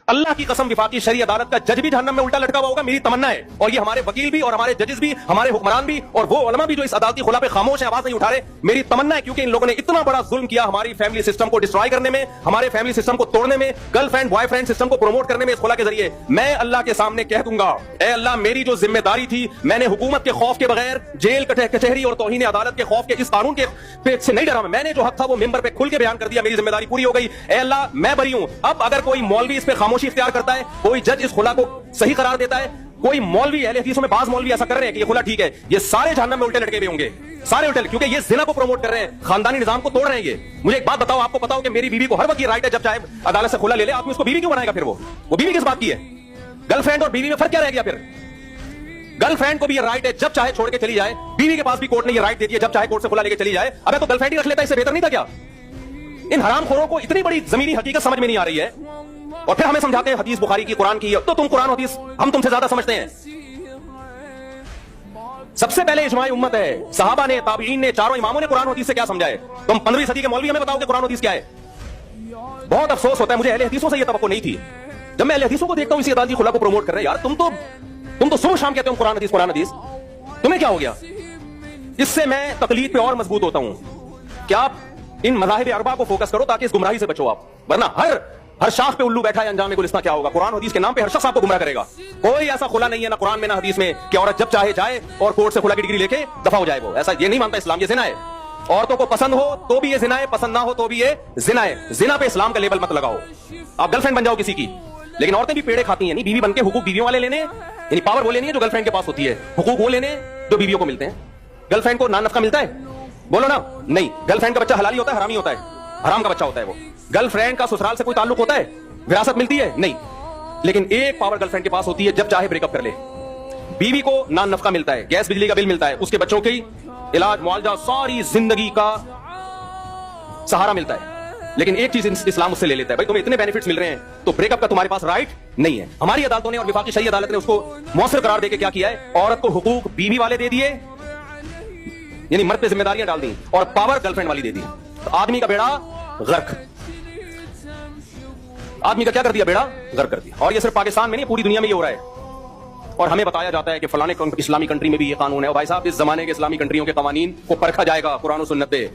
اللہ کی قسم وفاقی شرعی عدالت کا جج بھی جہنم میں الٹا لٹکا ہوا ہوگا، میری تمنا ہے، اور یہ ہمارے وکیل بھی اور ہمارے ججز بھی، ہمارے حکمران بھی اور وہ علماء بھی جو اس عدالتی خلا پہ خاموش ہیں، آواز نہیں اٹھا رہے، میری تمنا ہے، کیونکہ ان لوگوں نے اتنا بڑا ظلم کیا ہماری فیملی سسٹم کو ڈسٹرائے کرنے میں، ہمارے فیملی سسٹم کو توڑنے میں، girl friend boy friend system کو پروموٹ کرنے میں اس خلا کے ذریعے۔ میں اللہ کے سامنے کہہ دوں گا، اے اللہ میری جو ذمہ داری تھی، میں نے حکومت کے خوف کے بغیر، جیل کچہری اور توہین عدالت کے خوف کے اس قانون کے سے نہیں ڈرا، میں نے جو حق تھا وہ ممبر پہ کھل کے بیان کر دیا، میری ذمہ داری پوری ہو گئی، اے اللہ میں بری ہوں۔ اب اگر کوئی مولوی اس پہ خاموشی اختیار کرتا ہے، کوئی جج اس خلا کو صحیح قرار دیتا ہے، کوئی مولوی اہل حدیثوں میں بعض مولوی ایسا کر رہے ہیں کہ یہ خلا ٹھیک ہے، یہ سارے جہنم میں الٹے لٹکے ہوئے ہوں گے، سارے الٹے، کیونکہ یہ زنا کو پروموٹ کر رہے ہیں، خاندانی نظام کو توڑ رہے ہیں۔ یہ مجھے ایک بات بتاؤ، آپ کو پتا ہو کہ میری بیوی کو ہر وقت یہ رائٹ ہے جب چاہے عدالت سے کھلا لے لے، آپ اس کو بیوی کیوں بنائے گا؟ پھر وہ بیوی کس بات کی ہے؟ گرل فرینڈ اور بیوی میں فرق کیا رہ گیا؟ پھر گرل فرینڈ کو بھی یہ رائٹ ہے جب چاہے چھوڑ کے چلی جائے، بیوی کے پاس بھی کورٹ نے یہ رائٹ دے دی ہے جب چاہے کورٹ سے کھلا لے کے چلی جائے۔ ابے تو گرل فرینڈ ہی رکھ لیتا، اس سے بہتر نہیں تھا کیا؟ ان حرام خوروں کو اتنی بڑی زمینی حقیقت سمجھ میں نہیں آ رہی ہے، اور پھر ہمیں سمجھاتے ہیں حدیث بخاری کی، قرآن کی، تو تم قرآن حدیث ہم تم سے زیادہ سمجھتے ہیں۔ سب سے پہلے اجماع امت ہے، صحابہ نے، تابعین نے، چاروں اماموں نے قرآن حدیث سے کیا سمجھا ہے؟ تم 15ویں صدی کے مولوی ہمیں بتاؤ کہ قرآن حدیث کیا ہے؟ بہت افسوس ہوتا ہے، مجھے اہل حدیثوں سے یہ توقع نہیں تھی، جب میں اہل حدیثوں کو دیکھتا ہوں اسی عدالتی خلا کو پروموٹ کر رہے ہیں۔ یار تم تو صبح شام کہتے ہو قرآن حدیث قرآن حدیث، تمہیں کیا ہو گیا؟ اس سے میں تقلید پہ اور مضبوط ہوتا ہوں کہ آپ ان مذاہب اربعہ کو فوکس کرو تاکہ اس گمراہی سے بچو آپ، ورنہ ہر شاخ پہ الو بیٹھا ہے، انجام گلستاں کیا ہوگا؟ قرآن حدیث کے نام پہ ہر شخص آپ کو گمراہ کرے گا۔ کوئی ایسا خلا نہیں ہے، نہ قرآن میں نہ حدیث میں، کہ عورت جب چاہے جائے اور کورٹ سے خلا کی ڈگری لے کے دفع ہو جائے۔ وہ ایسا یہ نہیں مانتا اسلام، یہ زنا ہے۔ عورتوں کو پسند ہو تو بھی یہ زنا ہے، پسند نہ ہو تو بھی یہ زنا ہے۔ زنا پہ اسلام کا لیبل مت لگاؤ، آپ گرل فرینڈ بن جاؤ کسی کی، لیکن عورتیں بھی پیڑے کھاتی ہیں، نہیں بیوی بن کے حقوق بیویوں والے لینے، یعنی پاور وہ لینی ہے جو گرل فرینڈ کے پاس ہوتی ہے، حقوق وہ لینے جو بیویوں کو ملتے ہیں۔ گرل فرینڈ کو نان نفقہ ملتا ہے؟ بولو نا، نہیں۔ گرل فرینڈ کا بچہ حلالی ہوتا ہے حرامی ہوتا ہے؟ حرام کا بچہ ہوتا ہے وہ۔ گرل فرینڈ کا سسرال سے کوئی تعلق ہوتا ہے؟ وراثت ملتی ہے؟ نہیں۔ لیکن ایک پاور گرل فرینڈ کے پاس ہوتی ہے، جب چاہے بریک اپ کر لے۔ بیوی کو نان نفقہ ملتا ہے، گیس بجلی کا بل ملتا ہے، اس کے بچوں کی علاج معالجہ، ساری زندگی کا سہارا ملتا ہے، لیکن ایک چیز اسلام اس سے لے لیتا ہے، بھائی تمہیں اتنے بینیفٹس مل رہے ہیں تو بریک اپ کا تمہارے پاس رائٹ نہیں ہے۔ ہماری عدالتوں نے اور وفاقی شرعی عدالت نے اس کو مؤثر قرار دے کے کیا کیا ہے؟ عورت کو حقوق بیوی والے دے دیے، یعنی مرد پہ ذمہ داریاں ڈال دی، اور پاور گرل فرینڈ والی دے دی۔ تو آدمی کا بیڑا غرق، آدمی کا کیا کر دیا؟ بیڑا غرق کر دیا۔ اور یہ صرف پاکستان میں نہیں، پوری دنیا میں یہ ہو رہا ہے، اور ہمیں بتایا جاتا ہے کہ فلانے اسلامی کنٹری میں بھی یہ قانون ہے۔ اور بھائی صاحب، اس زمانے کے اسلامی کنٹریوں کے قوانین کو پرکھا جائے گا قرآن و سنت پہ۔